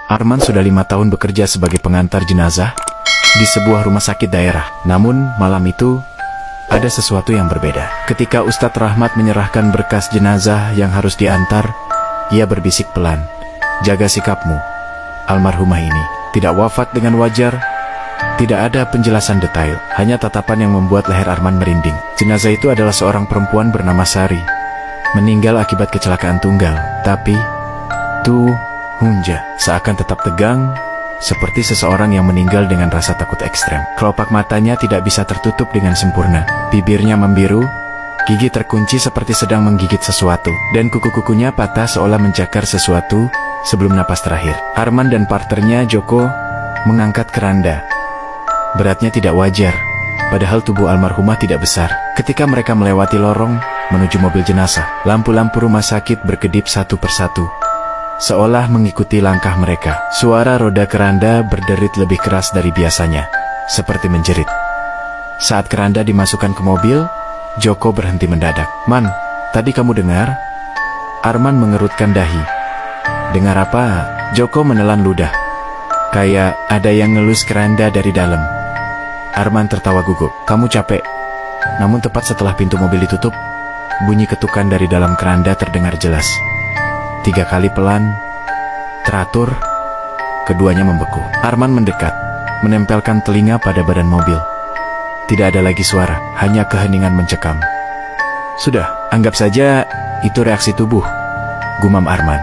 Arman sudah 5 tahun bekerja sebagai pengantar jenazah di sebuah rumah sakit daerah. Namun, malam itu, ada sesuatu yang berbeda. Ketika Ustadz Rahmat menyerahkan berkas jenazah yang harus diantar, ia berbisik pelan, "Jaga sikapmu. Almarhumah ini tidak wafat dengan wajar." Tidak ada penjelasan detail, hanya tatapan yang membuat leher Arman merinding. Jenazah itu adalah seorang perempuan bernama Sari, meninggal akibat kecelakaan tunggal. Tapi, Hunja seakan tetap tegang, seperti seseorang yang meninggal dengan rasa takut ekstrem. Kelopak matanya tidak bisa tertutup dengan sempurna. Bibirnya membiru, gigi terkunci seperti sedang menggigit sesuatu, dan kuku-kukunya patah seolah mencakar sesuatu sebelum napas terakhir. Arman dan partnernya Joko mengangkat keranda. Beratnya tidak wajar, padahal tubuh almarhumah tidak besar. Ketika mereka melewati lorong menuju mobil jenazah, lampu-lampu rumah sakit berkedip satu persatu, seolah mengikuti langkah mereka. Suara roda keranda berderit lebih keras dari biasanya, seperti menjerit. Saat keranda dimasukkan ke mobil, Joko berhenti mendadak. "Man, tadi kamu dengar?" Arman mengerutkan dahi. "Dengar apa?" Joko menelan ludah. "Kayak ada yang ngelus keranda dari dalam." Arman tertawa gugup. "Kamu capek." Namun tepat setelah pintu mobil ditutup, bunyi ketukan dari dalam keranda terdengar jelas. 3 kali pelan, teratur, keduanya membeku. Arman mendekat, menempelkan telinga pada badan mobil. Tidak ada lagi suara, hanya keheningan mencekam. "Sudah, anggap saja itu reaksi tubuh," gumam Arman.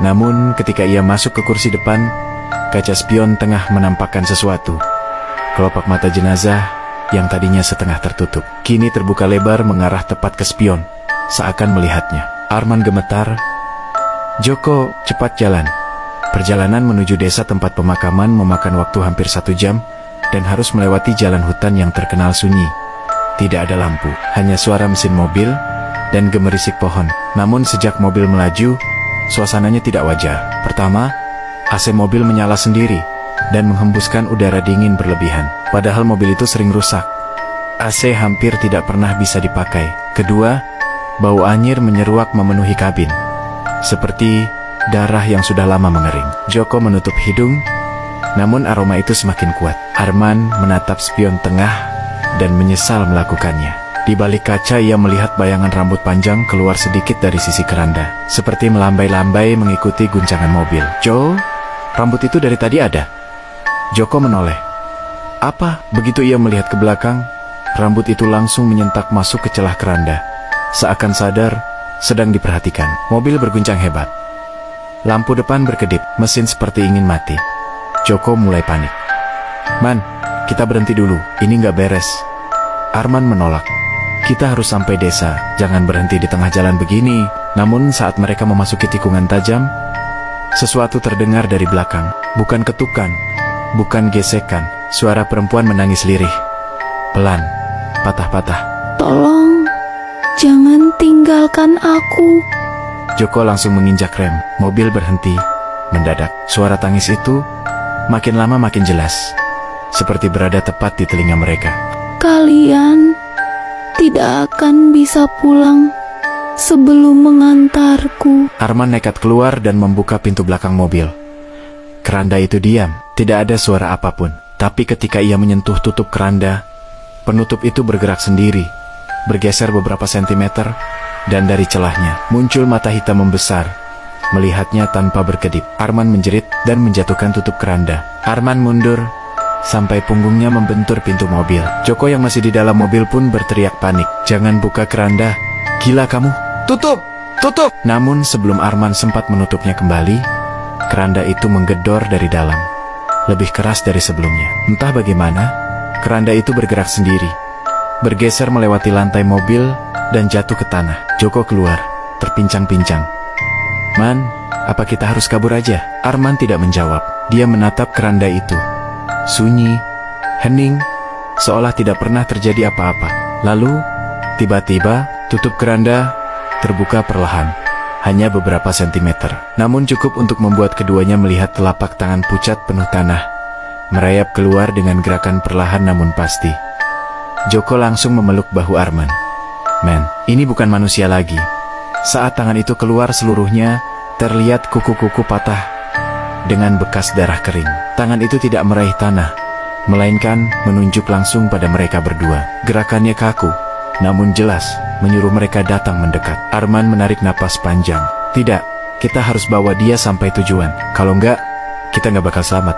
Namun ketika ia masuk ke kursi depan, kaca spion tengah menampakkan sesuatu. Kelopak mata jenazah yang tadinya setengah tertutup, kini terbuka lebar mengarah tepat ke spion, seakan melihatnya. Arman gemetar. "Joko, cepat jalan." Perjalanan menuju desa tempat pemakaman memakan waktu hampir 1 jam, dan harus melewati jalan hutan yang terkenal sunyi. Tidak ada lampu, hanya suara mesin mobil dan gemerisik pohon. Namun sejak mobil melaju, suasananya tidak wajar. Pertama, AC mobil menyala sendiri dan menghembuskan udara dingin berlebihan. Padahal mobil itu sering rusak. AC hampir tidak pernah bisa dipakai. Kedua, bau anyir menyeruak memenuhi kabin, seperti darah yang sudah lama mengering. Joko menutup hidung, namun aroma itu semakin kuat. Arman menatap spion tengah dan menyesal melakukannya. Di balik kaca ia melihat bayangan rambut panjang keluar sedikit dari sisi keranda, seperti melambai-lambai mengikuti guncangan mobil. "Jo, rambut itu dari tadi ada?" Joko menoleh. "Apa?" Begitu ia melihat ke belakang, rambut itu langsung menyentak masuk ke celah keranda. Seakan sadar, sedang diperhatikan. Mobil berguncang hebat. Lampu depan berkedip, mesin seperti ingin mati. Joko mulai panik. "Man, kita berhenti dulu, ini nggak beres." Arman menolak. "Kita harus sampai desa, jangan berhenti di tengah jalan begini." Namun saat mereka memasuki tikungan tajam, sesuatu terdengar dari belakang. Bukan ketukan, bukan gesekan, suara perempuan menangis lirih. Pelan, patah-patah. "Tolong, jangan tinggalkan aku." Joko langsung menginjak rem. Mobil berhenti mendadak. Suara tangis itu makin lama makin jelas, seperti berada tepat di telinga mereka. "Kalian tidak akan bisa pulang sebelum mengantarku." Arman nekat keluar dan membuka pintu belakang mobil. Keranda itu diam, tidak ada suara apapun. Tapi ketika ia menyentuh tutup keranda, penutup itu bergerak sendiri, bergeser beberapa sentimeter, dan dari celahnya muncul mata hitam membesar, melihatnya tanpa berkedip. Arman menjerit dan menjatuhkan tutup keranda. Arman mundur sampai punggungnya membentur pintu mobil. Joko yang masih di dalam mobil pun berteriak panik. "Jangan buka keranda, gila kamu! Tutup! Tutup!" Namun sebelum Arman sempat menutupnya kembali, keranda itu menggedor dari dalam, lebih keras dari sebelumnya. Entah bagaimana, keranda itu bergerak sendiri, bergeser melewati lantai mobil dan jatuh ke tanah. Joko keluar, terpincang-pincang. "Man, apa kita harus kabur aja?" Arman tidak menjawab. Dia menatap keranda itu. Sunyi, hening, seolah tidak pernah terjadi apa-apa. Lalu, tiba-tiba, tutup keranda terbuka perlahan. Hanya beberapa sentimeter. Namun cukup untuk membuat keduanya melihat telapak tangan pucat penuh tanah, merayap keluar dengan gerakan perlahan namun pasti. Joko langsung memeluk bahu Arman. "Men, ini bukan manusia lagi." Saat tangan itu keluar seluruhnya, terlihat kuku-kuku patah, dengan bekas darah kering. Tangan itu tidak meraih tanah, melainkan menunjuk langsung pada mereka berdua. Gerakannya kaku, namun jelas menyuruh mereka datang mendekat. Arman menarik napas panjang. Tidak, kita harus bawa dia sampai tujuan. Kalau enggak, kita nggak bakal selamat.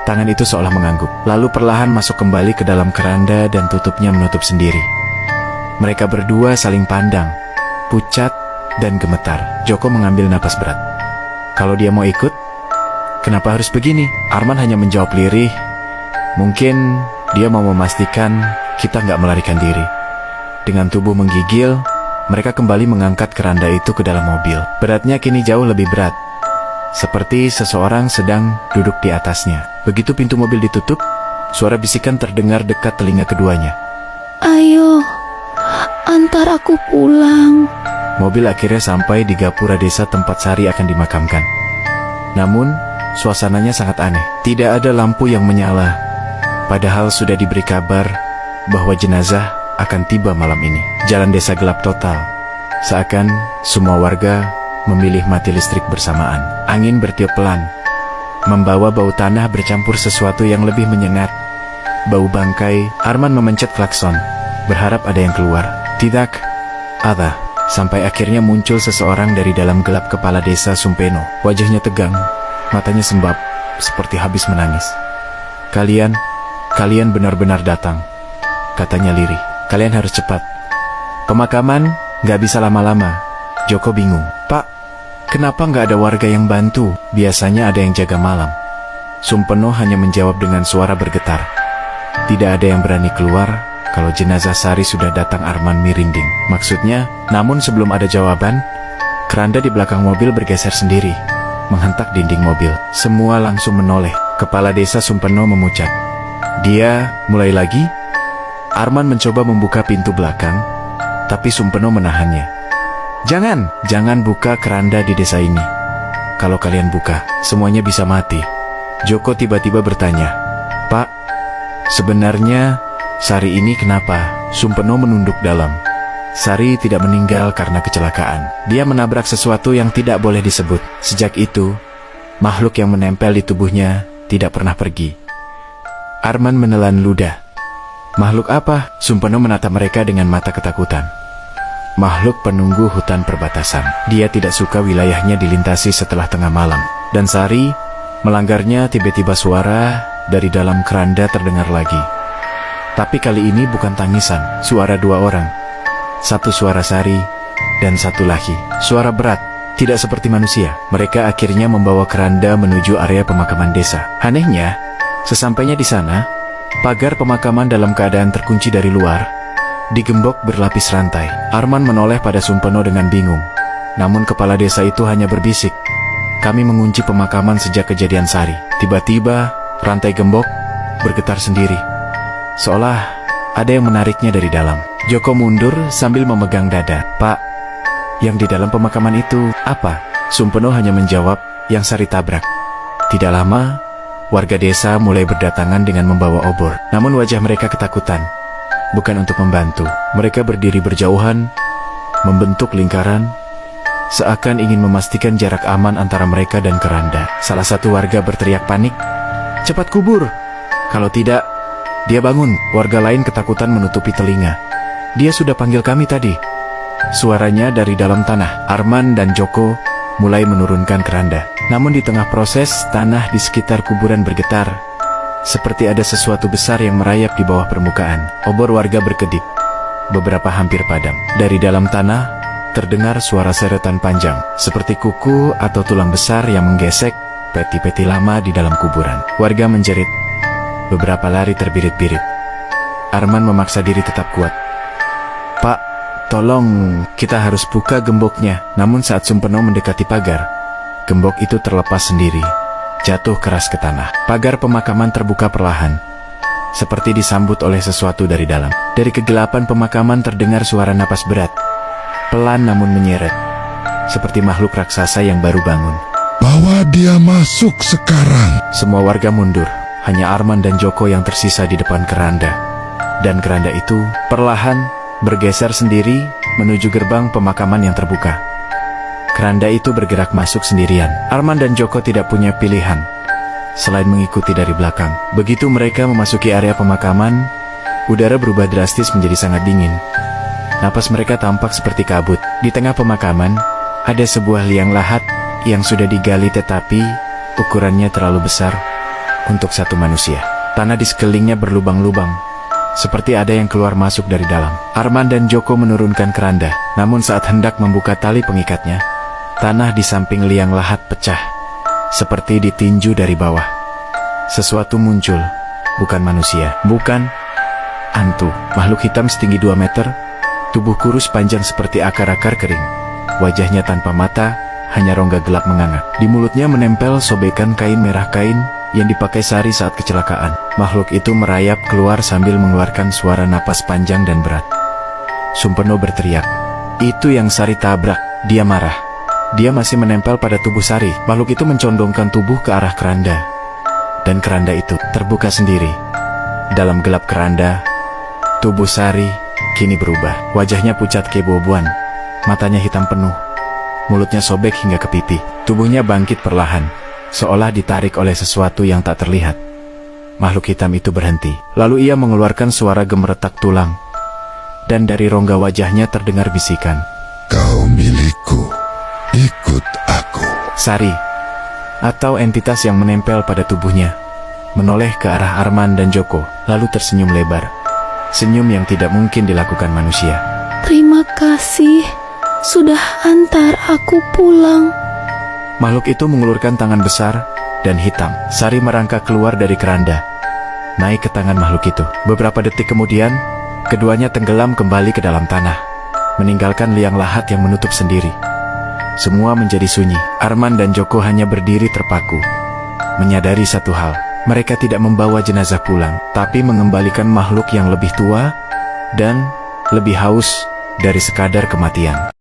Tangan itu seolah mengangguk, lalu perlahan masuk kembali ke dalam keranda dan tutupnya menutup sendiri. Mereka berdua saling pandang, pucat dan gemetar. Joko mengambil napas berat. Kalau dia mau ikut, kenapa harus begini? Arman hanya menjawab lirih. Mungkin dia mau memastikan kita nggak melarikan diri. Dengan tubuh menggigil, mereka kembali mengangkat keranda itu ke dalam mobil. Beratnya kini jauh lebih berat, seperti seseorang sedang duduk di atasnya. Begitu pintu mobil ditutup, suara bisikan terdengar dekat telinga keduanya. Ayo, antar aku pulang. Mobil akhirnya sampai di gapura desa tempat Sari akan dimakamkan. Namun, suasananya sangat aneh. Tidak ada lampu yang menyala, padahal sudah diberi kabar bahwa jenazah akan tiba malam ini. Jalan desa gelap total, seakan semua warga memilih mati listrik bersamaan. Angin bertiup pelan, membawa bau tanah bercampur sesuatu yang lebih menyengat. Bau bangkai. Arman memencet klakson, berharap ada yang keluar. Tidak ada. Sampai akhirnya muncul seseorang dari dalam gelap. Kepala desa Sumpeno. Wajahnya tegang, matanya sembab, seperti habis menangis. Kalian benar-benar datang, katanya lirih. Kalian harus cepat. Pemakaman nggak bisa lama-lama. Joko bingung. Pak, kenapa nggak ada warga yang bantu? Biasanya ada yang jaga malam. Sumpeno hanya menjawab dengan suara bergetar. Tidak ada yang berani keluar kalau jenazah Sari sudah datang. Arman merinding. Maksudnya, namun sebelum ada jawaban, keranda di belakang mobil bergeser sendiri, menghentak dinding mobil. Semua langsung menoleh. Kepala desa Sumpeno memucat. Dia mulai lagi? Arman mencoba membuka pintu belakang, tapi Sumpeno menahannya. Jangan buka keranda di desa ini. Kalau kalian buka, semuanya bisa mati. Joko tiba-tiba bertanya, Pak, sebenarnya Sari ini kenapa? Sumpeno menunduk dalam. Sari tidak meninggal karena kecelakaan. Dia menabrak sesuatu yang tidak boleh disebut. Sejak itu, makhluk yang menempel di tubuhnya tidak pernah pergi. Arman menelan ludah. Makhluk apa? Sumpeno menatap mereka dengan mata ketakutan. Makhluk penunggu hutan perbatasan. Dia tidak suka wilayahnya dilintasi setelah tengah malam. Dan Sari melanggarnya. Tiba-tiba suara dari dalam keranda terdengar lagi. Tapi kali ini bukan tangisan, suara dua orang. Satu suara Sari dan satu laki. Suara berat, tidak seperti manusia. Mereka akhirnya membawa keranda menuju area pemakaman desa. Anehnya, sesampainya di sana, pagar pemakaman dalam keadaan terkunci dari luar, digembok berlapis rantai. Arman menoleh pada Sumpeno dengan bingung. Namun kepala desa itu hanya berbisik, kami mengunci pemakaman sejak kejadian Sari. Tiba-tiba, rantai gembok bergetar sendiri, seolah ada yang menariknya dari dalam. Joko mundur sambil memegang dada. Pak, yang di dalam pemakaman itu apa? Sumpeno hanya menjawab, yang Sari tabrak. Tidak lama, warga desa mulai berdatangan dengan membawa obor. Namun wajah mereka ketakutan. Bukan untuk membantu. Mereka berdiri berjauhan, membentuk lingkaran, seakan ingin memastikan jarak aman antara mereka dan keranda. Salah satu warga berteriak panik, cepat kubur! Kalau tidak, dia bangun. Warga lain ketakutan menutupi telinga. Dia sudah panggil kami tadi. Suaranya dari dalam tanah. Arman dan Joko mulai menurunkan keranda. Namun di tengah proses, tanah di sekitar kuburan bergetar, seperti ada sesuatu besar yang merayap di bawah permukaan. Obor warga berkedip. Beberapa hampir padam. Dari dalam tanah, terdengar suara seretan panjang, seperti kuku atau tulang besar yang menggesek peti-peti lama di dalam kuburan. Warga menjerit. Beberapa lari terbirit-birit. Arman memaksa diri tetap kuat. Pak, tolong, kita harus buka gemboknya. Namun saat Sumpeno mendekati pagar, gembok itu terlepas sendiri, jatuh keras ke tanah. Pagar pemakaman terbuka perlahan, seperti disambut oleh sesuatu dari dalam. Dari kegelapan pemakaman terdengar suara napas berat, pelan namun menyeret, seperti makhluk raksasa yang baru bangun. Bawa dia masuk sekarang. Semua warga mundur. Hanya Arman dan Joko yang tersisa di depan keranda. Dan keranda itu perlahan bergeser sendiri menuju gerbang pemakaman yang terbuka. Keranda itu bergerak masuk sendirian. Arman dan Joko tidak punya pilihan selain mengikuti dari belakang. Begitu mereka memasuki area pemakaman, udara berubah drastis menjadi sangat dingin. Napas mereka tampak seperti kabut. Di tengah pemakaman, ada sebuah liang lahat yang sudah digali tetapi ukurannya terlalu besar untuk satu manusia. Tanah di sekelilingnya berlubang-lubang, seperti ada yang keluar masuk dari dalam. Arman dan Joko menurunkan keranda, namun saat hendak membuka tali pengikatnya, tanah di samping liang lahat pecah, seperti ditinju dari bawah. Sesuatu muncul, bukan manusia, bukan hantu. Makhluk hitam setinggi 2 meter, tubuh kurus panjang seperti akar-akar kering. Wajahnya tanpa mata, hanya rongga gelap menganga. Di mulutnya menempel sobekan kain merah, kain yang dipakai Sari saat kecelakaan. Makhluk itu merayap keluar sambil mengeluarkan suara napas panjang dan berat. Sumpeno berteriak. Itu yang Sari tabrak. Dia marah. Dia masih menempel pada tubuh Sari. Makhluk itu mencondongkan tubuh ke arah keranda. Dan keranda itu terbuka sendiri. Dalam gelap keranda, tubuh Sari kini berubah. Wajahnya pucat keboboan. Matanya hitam penuh. Mulutnya sobek hingga ke pipi. Tubuhnya bangkit perlahan, seolah ditarik oleh sesuatu yang tak terlihat. Makhluk hitam itu berhenti. Lalu ia mengeluarkan suara gemeretak tulang. Dan dari rongga wajahnya terdengar bisikan. Kau milikku, ikut aku. Sari, atau entitas yang menempel pada tubuhnya, menoleh ke arah Arman dan Joko, lalu tersenyum lebar. Senyum yang tidak mungkin dilakukan manusia. Terima kasih, sudah antar aku pulang. Makhluk itu mengulurkan tangan besar dan hitam. Sari merangkak keluar dari keranda, naik ke tangan makhluk itu. Beberapa detik kemudian, keduanya tenggelam kembali ke dalam tanah, meninggalkan liang lahat yang menutup sendiri. Semua menjadi sunyi. Arman dan Joko hanya berdiri terpaku, menyadari satu hal. Mereka tidak membawa jenazah pulang, tapi mengembalikan makhluk yang lebih tua dan lebih haus dari sekadar kematian.